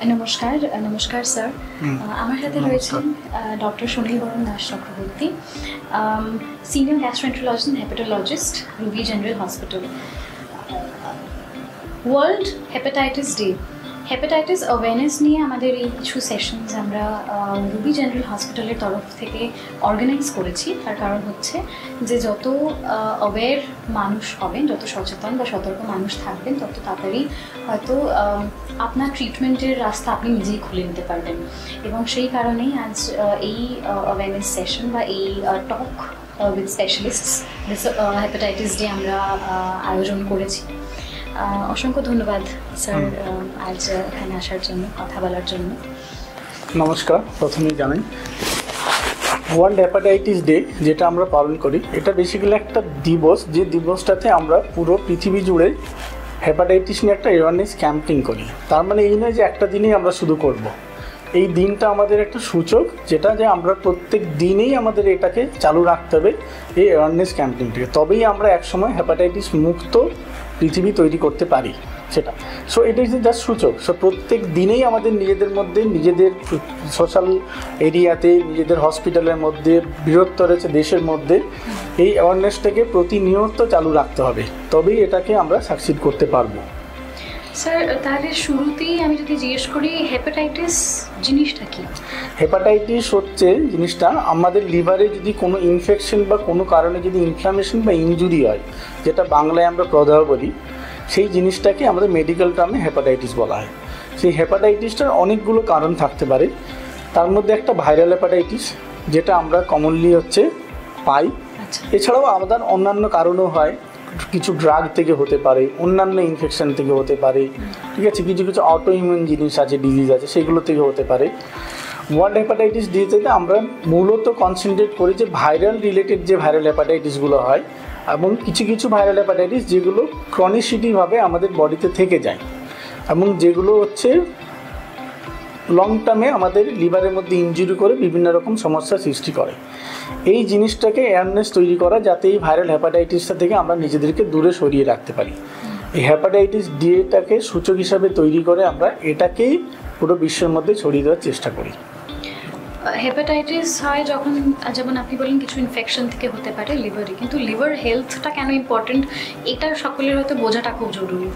নমস্কার নমস্কার স্যার। আমার সাথে রয়েছেন ডক্টর সুনীল বরণ Das Chakraborty, senior gastroenterologist and hepatologist, Ruby general hospital. World hepatitis day, hepatitis awareness নিয়ে আমাদের এই কিছু সেশনস আমরা রুবি জেনারেল হসপিটালের তরফ থেকে অর্গানাইজ করেছি। তার কারণ হচ্ছে যে যত অ্যাওয়্যার মানুষ হবেন, যত সচেতন বা সতর্ক মানুষ থাকবেন, তত তাড়াতাড়ি হয়তো আপনার ট্রিটমেন্টের রাস্তা আপনি নিজেই খুলে নিতে পারবেন। এবং সেই কারণেই আজ এই অ্যাওয়ারনেস সেশন বা এই টক উইথ স্পেশালিস্টস হেপাটাইটিস ডে আমরা আয়োজন করেছি। অসংখ্য ধন্যবাদ স্যার আজ এখানে আসার জন্য, কথা বলার জন্য। নমস্কার। প্রথমেই জানাই ওয়ার্ল্ড হেপাটাইটিস ডে যেটা আমরা পালন করি, এটা বেসিক্যালি একটা দিবস, যে দিবসটাতে আমরা পুরো পৃথিবী জুড়ে হেপাটাইটিস নিয়ে একটা অ্যাওয়ারনেস ক্যাম্পেইন করি। তার মানে এই নয় যে একটা দিনেই আমরা শুধু করব। এই দিনটা আমাদের একটা সূচক, যেটা যে আমরা প্রত্যেক দিনেই আমাদের এটাকে চালু রাখতে হবে, এই অ্যাওয়ারনেস ক্যাম্পেইনটাকে। তবেই আমরা একসময় হেপাটাইটিস মুক্ত পৃথিবী তৈরি করতে পারি সেটা। সো এটা ইজ জাস্ট সূচক। সো প্রত্যেক দিনেই আমাদের নিজেদের মধ্যে, নিজেদের সোশ্যাল এরিয়াতে, নিজেদের হসপিটালের মধ্যে, বৃহত্তর হচ্ছে দেশের মধ্যে এই অ্যাওয়ারনেসটাকে প্রতিনিয়ত চালু রাখতে হবে, তবেই এটাকে আমরা সাকসিড করতে পারবো। স্যার তাহলে শুরুতেই আমি যদি জিজ্ঞেস করি, হেপাটাইটিস জিনিসটা কি? হেপাটাইটিস হচ্ছে জিনিসটা আমাদের লিভারে যদি কোনো ইনফেকশন বা কোনো কারণে যদি ইনফ্লামেশন বা ইনজুরি হয়, যেটা বাংলায় আমরা প্রদাহ বলি, সেই জিনিসটাকে আমাদের মেডিকেল টার্মে হেপাটাইটিস বলা হয়। সেই হেপাটাইটিসটার অনেকগুলো কারণ থাকতে পারে। তার মধ্যে একটা ভাইরাল হেপাটাইটিস, যেটা আমরা কমনলি পাই। এছাড়াও আমাদের অন্যান্য কারণও হয়, কিছু ড্রাগ থেকে হতে পারে, অন্যান্য ইনফেকশন থেকে হতে পারে, ঠিক আছে, কিছু কিছু অটো ইমিউন জিনিস আছে, ডিজিজ আছে, সেগুলো থেকে হতে পারে। ওয়ার্ল্ড হেপাটাইটিস ডিতে আমরা মূলত কনসেন্ট্রেট করি যে ভাইরাল রিলেটেড যে ভাইরাল হেপাটাইটিসগুলো হয়, এবং কিছু কিছু ভাইরাল হেপাটাইটিস যেগুলো ক্রনিসিটিভাবে আমাদের বডিতে থেকে যায়, এবং যেগুলো লং টার্মে আমাদের লিভারের মধ্যে ইনজুরি করে বিভিন্ন রকম সমস্যার সৃষ্টি করে। এই জিনিসটাকে অ্যাওয়ারনেস তৈরি করা, যাতে এই ভাইরাল হেপাটাইটিসটা থেকে আমরা নিজেদেরকে দূরে সরিয়ে রাখতে পারি। এই হেপাটাইটিস ডিটাকে সূচক হিসাবে তৈরি করে আমরা এটাকেই পুরো বিশ্বের মধ্যে ছড়িয়ে দেওয়ার চেষ্টা করি। হেপাটাইটিস হয় যখন, যেমন আপনি বলেন কিছু ইনফেকশন থেকে হতে পারে লিভারে, কিন্তু লিভার হেলথটা কেন ইম্পর্টেন্ট, এটা সকলের হয়তো বোঝাটা খুব জরুরি।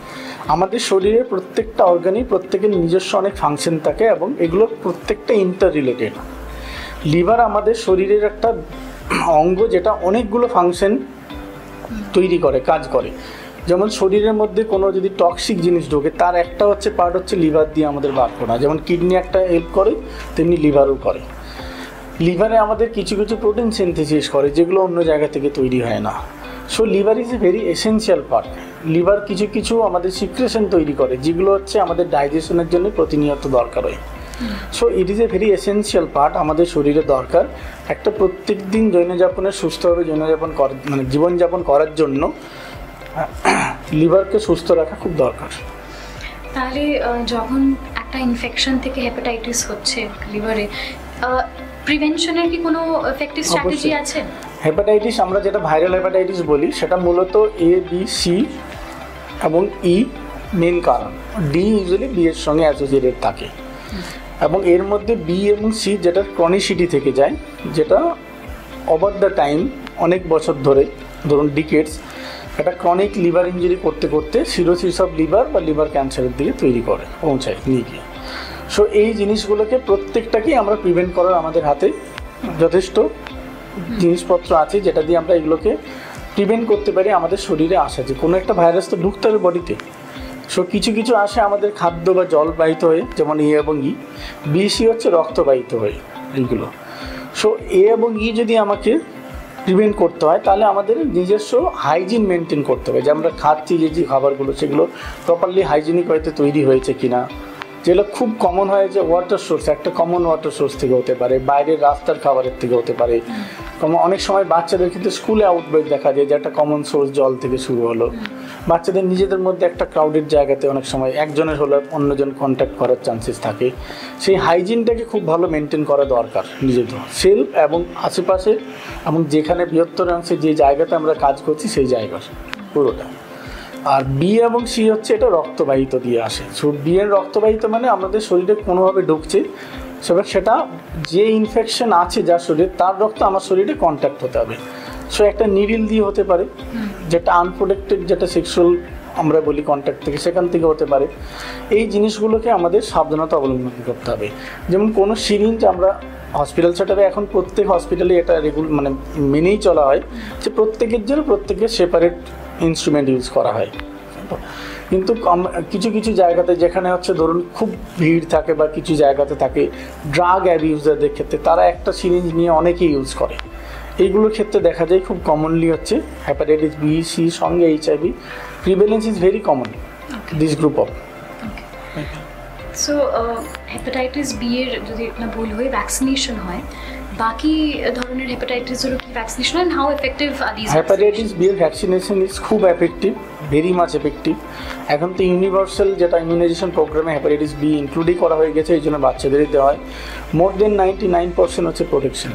আমাদের শরীরের প্রত্যেকটা অর্গানই প্রত্যেকের নিজস্ব অনেক ফাংশন থাকে, এবং এগুলো প্রত্যেকটা ইন্টার রিলেটেড। লিভার আমাদের শরীরের একটা অঙ্গ, যেটা অনেকগুলো ফাংশন তৈরি করে, কাজ করে। যেমন শরীরের মধ্যে কোনো যদি টক্সিক জিনিস ঢোকে, তার একটা পার্ট হচ্ছে লিভার দিয়ে আমাদের বার করা। যেমন কিডনি একটা হেল্প করে, তেমনি লিভারও করে। লিভারে আমাদের কিছু কিছু প্রোটিন সিনথেসিস করে, যেগুলো অন্য জায়গা থেকে তৈরি হয় না। So liver is a very essential part. Liver কিছু কিছু আমাদের সিক্রেশন তৈরি করে, যেগুলো আমাদের ডাইজেশনের জন্য প্রতিনিয়ত দরকার হয়। So it is a very essential part, আমাদের শরীরে দরকার। একটা প্রত্যেক দিন দৈনযাপনের সুস্থভাবে জীবনযাপন করার জন্য লিভারকে সুস্থ রাখা খুব দরকার। তাহলে যখন একটা ইনফেকশন থেকে হেপাটাইটিস হচ্ছে লিভারে, প্রিভেনশনের কি কোনো এফেক্টিভ স্ট্র্যাটেজি আছে? হেপাটাইটিস আমরা যেটা ভাইরাল হেপাটাইটিস বলি, সেটা মূলত এ, বি, সি এবং ই মেন কারণ। ডি ইউজুয়ালি বি এর সঙ্গে অ্যাসোসিয়েটেড থাকে, এবং এর মধ্যে বি এবং সি যেটা ক্রনিসিটি থেকে যায়, যেটা ওভার দ্য টাইম অনেক বছর ধরে, ধরুন ডিকেডস, একটা ক্রনিক লিভার ইঞ্জুরি করতে করতে সিরোসিস অফ লিভার বা লিভার ক্যান্সারের দিকে পৌঁছায় নিয়ে গিয়ে। সো এই জিনিসগুলোকে প্রত্যেকটাকেই আমরা প্রিভেন্ট করার আমাদের হাতে যথেষ্ট জিনিসপত্র আছে, যেটা দিয়ে আমরা এগুলোকে প্রিভেন্ট করতে পারি। আমাদের শরীরে আসা যে কোনো একটা ভাইরাস তো ঢুকতে হবে বডিতে। সো কিছু কিছু আসে আমাদের খাদ্য বা জলবাহিত হয়ে, যেমন এ এবং ই। বি, সি হচ্ছে রক্তবাহিত হয়ে এইগুলো। সো এ এবং ই যদি আমাকে প্রিভেন্ট করতে হয়, তাহলে আমাদের নিজস্ব হাইজিন মেনটেন করতে হবে, যে আমরা খাচ্ছি যে খাবারগুলো, সেগুলো প্রপারলি হাইজিনিক হয়তো তৈরি হয়েছে কিনা। যেগুলো খুব কমন হয়, যে ওয়াটার সোর্স, একটা কমন ওয়াটার সোর্স থেকে হতে পারে, বাইরের রাস্তার খাবারের থেকে হতে পারে। অনেক সময় বাচ্চাদের ক্ষেত্রে স্কুলে আউটব্রেক দেখা যায়, যে একটা কমন সোর্স জল থেকে শুরু হলো। বাচ্চাদের নিজেদের মধ্যে একটা ক্রাউডেড জায়গাতে অনেক সময় একজনের হলে অন্যজন কন্ট্যাক্ট করার চান্সেস থাকে। সেই হাইজিনটাকে খুব ভালো মেনটেন করা দরকার নিজেদের সেলফ এবং আশেপাশে, এবং যেখানে বৃহত্তর অংশে যে জায়গাতে আমরা কাজ করছি সেই জায়গার পুরোটা। আর বি এবং সি হচ্ছে এটা রক্তবাহিত দিয়ে আসে। সো বি এর রক্তবাহিত মানে আমাদের শরীরে কোনোভাবে ঢুকছে, সেটা যে ইনফেকশন আছে যার শরীরে তার রক্ত আমার শরীরে কন্ট্যাক্ট হতে হবে। সো একটা নিডিল দিয়ে হতে পারে, যেটা আনপ্রোটেক্টেড, যেটা সেক্সুয়াল আমরা বলি কন্ট্যাক্ট থেকে, সেখান থেকে হতে পারে। এই জিনিসগুলোকে আমাদের সাবধানতা অবলম্বন করতে হবে। যেমন কোনো সিরিঞ্জ আমরা হসপিটাল সেটাপে এখন প্রত্যেক হসপিটালে এটা মানে মেনেই চলা হয় যে প্রত্যেকের জন্য প্রত্যেকের সেপারেট ইনস্ট্রুমেন্ট ইউজ করা হয়। কিন্তু কিছু কিছু জায়গাতে যেখানে হচ্ছে ধরুন খুব ভিড় থাকে বা কিছু জায়গাতে থাকে ড্রাগ অ্যাবিউজারদের ক্ষেত্রে, তারা একটা সিরিঞ্জ নিয়ে অনেকেই ইউজ করে। এইগুলোর ক্ষেত্রে দেখা যায় খুব কমনলি হচ্ছে হেপাটাইটিস বি, সি সঙ্গে HIV prevalence is very common this group of. So hepatitis B এর যদি না ভুল হয়ে ভ্যাকসিনেশন হয়, বাকি ধরনের হেপাটাইটিসেরও কি ভ্যাকসিনেশন হয়? How effective are this? Hepatitis B এর ভ্যাকসিনেশন ইজ খুব এফেক্টিভ, ভেরি মাচ এফেক্টিভ। এখন তো ইউনিভার্সাল যেটা ইমিউনাইজেশন প্রোগ্রামে হেপাটাইটিস বি ইনক্লুডই করা হয়ে গেছে, এই জন্য বাচ্চাদেরই দেওয়া হয়। মোর দেন 99% হচ্ছে প্রোটেকশন,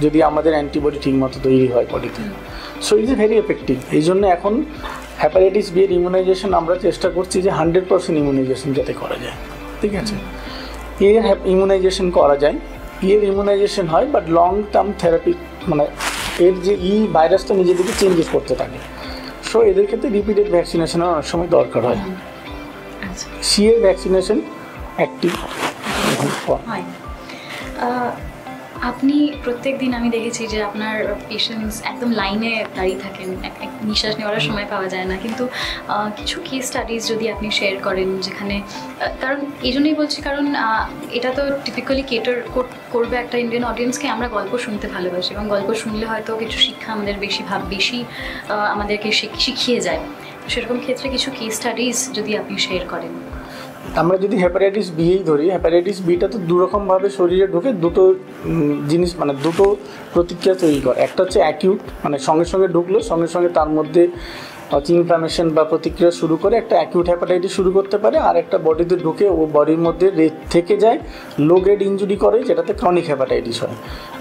যদি আমাদের অ্যান্টিবডি ঠিকমতো তৈরি হয় বডিতে। So is a very effective. এই জন্য এখন হেপাটাইটিস বি এর ইমিউনাইজেশন আমরা চেষ্টা করছি যে 100% ইমিউনাইজেশন যাতে করা যায়, ঠিক আছে। এর ইমিউনাইজেশন করা যায়, এর ইমিউনাইজেশন হয়, বাট লং টার্ম থেরাপি মানে এর যে ভাইরাসটা নিজেদেরকে চেঞ্জেস করতে থাকে। সো এদের ক্ষেত্রে রিপিটেড ভ্যাকসিনেশনের অনেক সময় দরকার হয়। সি এর ভ্যাকসিনেশন অ্যাক্টিভ হয়। আপনি প্রত্যেক দিন আমি দেখেছি যে আপনার পেশেন্টস একদম লাইনে দাঁড়িয়ে থাকেন, নিঃশ্বাস নেওয়ার সময় পাওয়া যায় না, কিন্তু কিছু কেস স্টাডিজ যদি আপনি শেয়ার করেন যেখানে, কারণ এই জন্যই বলছি কারণ এটা তো টিপিক্যালি কেটার করবে একটা ইন্ডিয়ান অডিয়েন্সকে। আমরা গল্প শুনতে ভালোবাসি এবং গল্প শুনলে হয়তো কিছু শিক্ষা আমাদের বেশি আমাদেরকে শিখিয়ে যায়। সেরকম ক্ষেত্রে কিছু কেস স্টাডিজ যদি আপনি শেয়ার করেন। আমরা যদি হেপাটাইটিস বিই ধরি, হেপাটাইটিস বিটা তো দুরকমভাবে শরীরে ঢুকে দুটো জিনিস মানে দুটো প্রতিক্রিয়া তৈরি করে। একটা হচ্ছে অ্যাকিউট, মানে সঙ্গে সঙ্গে ঢুকলো সঙ্গে সঙ্গে তার মধ্যে ইনফ্লামেশন বা প্রতিক্রিয়া শুরু করে একটা অ্যাকিউট হেপাটাইটিস শুরু করতে পারে, আর একটা বডিতে ঢুকে ও বডির মধ্যে থেকে যায়, লো গ্রেড ইনজুরি করে, যেটাতে ক্রনিক হেপাটাইটিস হয়।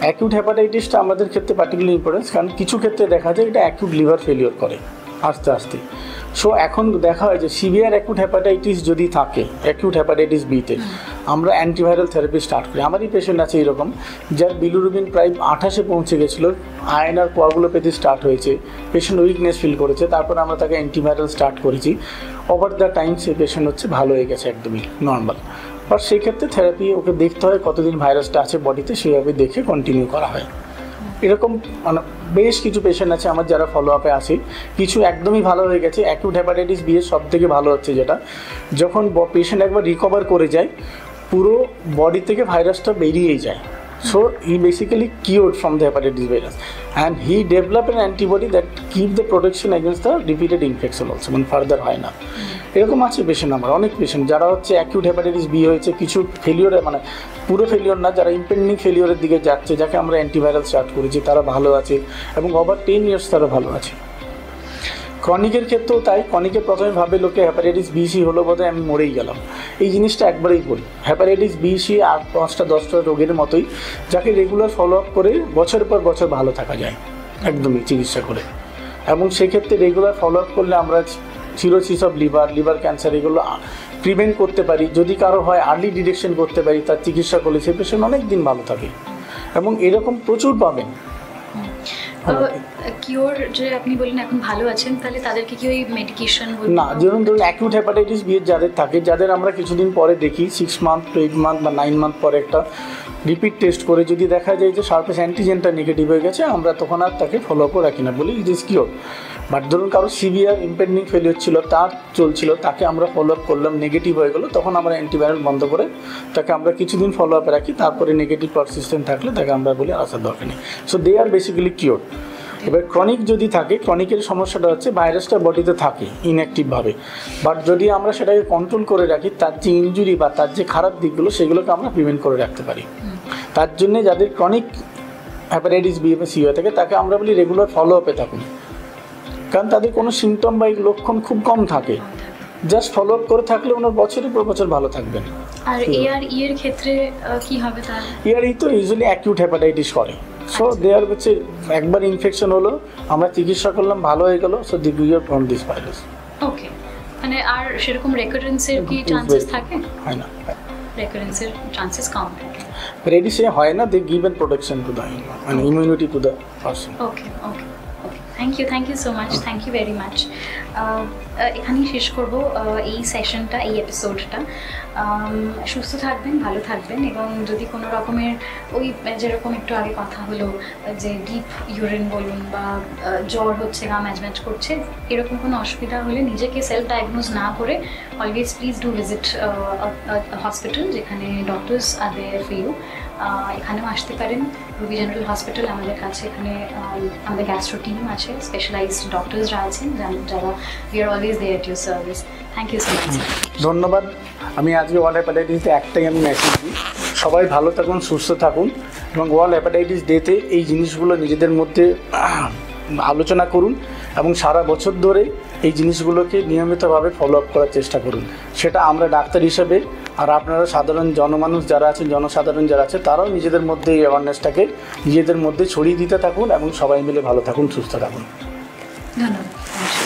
অ্যাকিউট হেপাটাইটিসটা আমাদের ক্ষেত্রে পার্টিকুলার ইম্পর্টেন্স, কারণ কিছু ক্ষেত্রে দেখা যায় এটা অ্যাকিউট লিভার ফেলিওর করে আস্তে আস্তে। সো এখন দেখা হয় যে সিভিয়ার অ্যাকিউট হেপাটাইটিস যদি থাকে অ্যাকিউট হেপাটাইটিস বিতে, আমরা অ্যান্টিভাইরাল থেরাপি স্টার্ট করি। আমারই পেশেন্ট আছে এরকম, যার বিলিরুবিন প্রায় 28-এ পৌঁছে গেছিলো, আয়নার কোয়াগুলোপ্যাথি স্টার্ট হয়েছে, পেশেন্ট উইকনেস ফিল করেছে, তারপর আমরা তাকে অ্যান্টিভাইরাল স্টার্ট করেছি। ওভার দ্য টাইম সেই পেশেন্ট হচ্ছে ভালো হয়ে গেছে, একদমই নর্মাল। বাট সেই ক্ষেত্রে থেরাপি ওকে দেখতে হয় কতদিন ভাইরাসটা আছে বডিতে, সেইভাবে দেখে কন্টিনিউ করা হয়। এরকম মানে বেশ কিছু পেশেন্ট আছে আমার যারা ফলো আপে আসে, কিছু একদমই ভালো হয়ে গেছে। অ্যাকিউট হেপাটাইটিস বি এর সব থেকে ভালো হচ্ছে যেটা, যখন পেশেন্ট একবার রিকভার করে যায়, পুরো বডি থেকে ভাইরাসটা বেরিয়েই যায়। So he basically cured from the hepatitis virus, and he developed an antibody that keep the protection against the repeated infection also, মানে ফার্দার হয় না। এরকম আছে পেশেন্ট আমার, অনেক পেশেন্ট যারা হচ্ছে অ্যাকিউট হেপাটাইটিস বি হয়েছে, কিছু ফেলিওরে মানে পুরো ফেলিওর না, যারা ইম্পেন্ডিং ফেলিওরের দিকে যাচ্ছে, যাকে আমরা অ্যান্টিভাইরাল স্টার্ট করেছি, তারা ভালো আছে এবং ওভার 10 years তারা ভালো আছে। ক্রনিকের ক্ষেত্রেও তাই, ক্রনিকের প্রথমে ভাবে লোকে হেপাটাইটিস বিসি হলো বোধহয় আমি মরেই গেলাম, এই জিনিসটা একবারেই বলি। হেপাটাইটিস বিসি 8-5-10টা রোগের মতোই, যাকে রেগুলার ফলো আপ করে বছরের পর বছর ভালো থাকা যায় একদমই চিকিৎসা করে। এবং সেক্ষেত্রে রেগুলার ফলো আপ করলে আমরা সিরোসিস অফ লিভার ক্যান্সার এগুলো প্রিভেন্ট করতে পারি। যদি কারো হয় আর্লি ডিটেকশন করতে পারি, তার চিকিৎসা করলে সেই পেশেন্ট অনেক দিন ভালো থাকে, এবং এরকম প্রচুর পাবেন। কিওর যে আপনি বললেন এখন ভালো আছেন, তাহলে তাদেরকে কি ওই মেডিকেশন না, যেমন ধরুন অ্যাকিউট হেপাটাইটিস বি যাদের থাকে, যাদের আমরা কিছুদিন পরে দেখি 6 month to 8 month বা 9 month পরে একটা রিপিট টেস্ট করে যদি দেখা যায় যে সারফেস অ্যান্টিজেনটা নেগেটিভ হয়ে গেছে, আমরা তখন আর তাকে ফলো আপ রাখি না, বলি ইট ইজ কিওর। বাট ধরুন কারো সিভিয়ার ইম্পেন্ডিং ফেলিওর ছিল, তার চলছিল, তাকে আমরা ফলো আপ করলাম, নেগেটিভ হয়ে গেলো, তখন আমরা অ্যান্টিভাইরাল বন্ধ করে তাকে আমরা কিছুদিন ফলো আপে রাখি, তারপরে নেগেটিভ পারসিস্টেন্ট থাকলে তাকে আমরা বলি আসার দরকার নেই। So they are basically cure. এবার ক্রনিক যদি থাকে, ক্রনিকের সমস্যাটা হচ্ছে ভাইরাসটা বডিতে থাকে ইনঅ্যাক্টিভভাবে, বাট যদি আমরা সেটাকে কন্ট্রোল করে রাখি, তার যে ইনজুরি বা তার যে খারাপ দিকগুলো সেগুলোকে আমরা প্রিভেন্ট করে রাখতে পারি। তার জন্যে যাদের ক্রনিক হেপাটাইটিস বি বা সি হয়ে থাকে, তাকে আমরা বলি রেগুলার ফলো আপে থাকুন, কারণ তাদের কোনো সিমটম বা লক্ষণ খুব কম থাকে, জাস্ট ফলো আপ করে থাকলে ওনার বছরের পর বছর ভালো থাকবেন। আর এআরই এর ক্ষেত্রে কি হবে? তার এআরই তো ইউজুয়ালি অ্যাকিউট হেপাটাইটিস করে। সো দেয়ার হচ্ছে একবার ইনফেকশন হলো, আমরা চিকিৎসা করলাম, ভালো হয়ে গেল, so the good from this virus. Okay, মানে আর সেরকম রেকারেন্সের কি চান্সেস থাকে? হয় না, রেকারেন্সের চান্সেস কম থাকে। রেডিসে হয় না, they give an protection to the মানে immunity to the person. Okay okay okay, thank you so much, thank you very much. এখানেই শেষ করব এই সেশনটা, এই এপিসোডটা। সুস্থ থাকবেন, ভালো থাকবেন, এবং যদি কোনো রকমের ওই যেরকম একটু আগে কথা হলো যে ডিপ ইউরিন বলুন বা জ্বর হচ্ছে, গা ম্যাজম্যাজ করছে, এরকম কোনো অসুবিধা হলে নিজেকে সেলফ ডায়াগনোজ না করে always please do visit hospital, যেখানে doctors are there for you. এখানেও আসতে পারেন, রুবি জেনারেল হসপিটাল আমাদের কাছে, এখানে আমাদের গ্যাস্ট্রো টিম আছে, স্পেশালাইজড ডক্টরসরা আছেন যারা we are always there at your service. Thank you so much. ধন্যবাদ। আমি আজকে ওয়ার্ল্ড হেপাটাইটিসে একটাই আমি মেসেজ দিই, সবাই ভালো থাকুন, সুস্থ থাকুন, এবং ওয়ার্ল্ড হেপাটাইটিস ডেতে এই জিনিসগুলো নিজেদের মধ্যে আলোচনা করুন এবং সারা বছর ধরে এই জিনিসগুলোকে নিয়মিতভাবে ফলো আপ করার চেষ্টা করুন। সেটা আমরা ডাক্তার হিসেবে, আর আপনারা সাধারণ জনমানুষ যারা আছেন, জনসাধারণ যারা আছে, তারাও নিজেদের মধ্যে এই অ্যাওয়ারনেসটাকে নিজেদের মধ্যে ছড়িয়ে দিতে থাকুন এবং সবাই মিলে ভালো থাকুন, সুস্থ থাকুন। ধন্যবাদ।